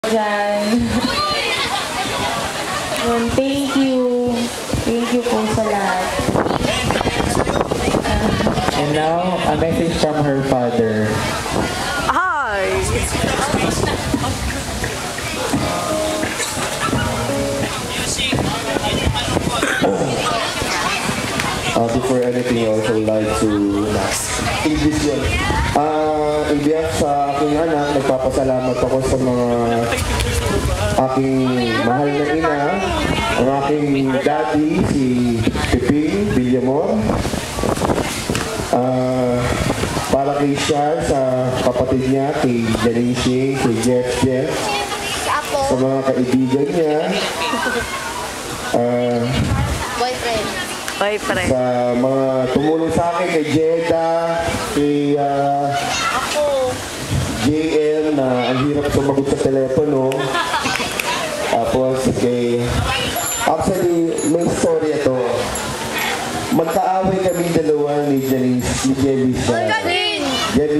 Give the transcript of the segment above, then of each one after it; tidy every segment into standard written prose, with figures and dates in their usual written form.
Diyan. Thank you. Thank you po sa lahat. And now, a message from her father. Hi! Before anything, I also like to English yun. Ibiyak sa aking anak, nagpapasalamat ako sa mga aking mahal na ina, ang aking daddy, si Piping Villamor. Para kay Shar, sa kapatid niya, kay Janice, kay Jeff, sa mga kaibigan niya, Boyfriend. sa mga tumulong sa akin, kay Jeda, kay JL na ang hirap sumagot sa telepono. Tapos kay... Actually, may story ito. Magkaaway kami dalawa ni Janice, ni Jelly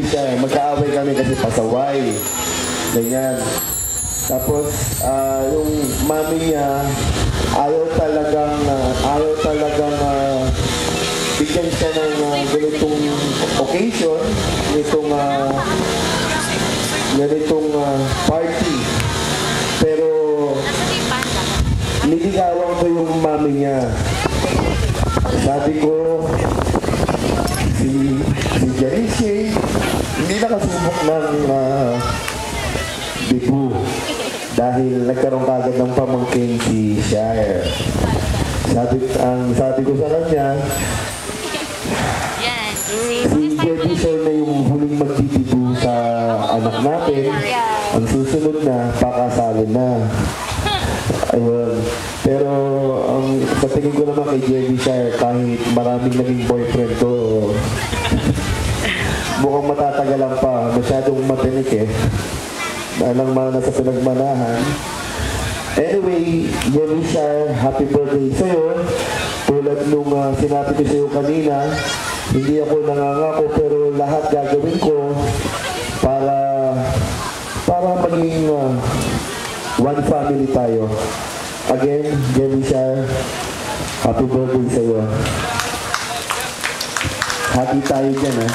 siya. Magkaaway kami kasi pasaway. Ganyan. Tapos, yung mami niya, ayaw talagang bigyan siya ng ganitong occasion, ganitong party. Pero, niligawan ko yung mami niya. Sabi ko, si Janice, hindi nakasubok ng bibu. Dahil nagkaroon kagad ng pamangkin si Shire. Sabi ko sa kanya, si Jedi Sir na yung huling magtitibo sa anak natin. Ang susunod na, pakasalin na. Ayun. Pero sa tingin ko naman kay Jedi Sir, kahit maraming naging boyfriend ko, mukhang matatagalan pa. Masyadong matinik eh. Anong mga nasa pinagmanahan. Anyway, Yelisha, happy birthday sa'yo. Tulad nung sinabi ko sa'yo kanina, hindi ako nangangako pero lahat gagawin ko para maging one family tayo. Again, Yelisha, happy birthday sa'yo. Happy tayo dyan, ha?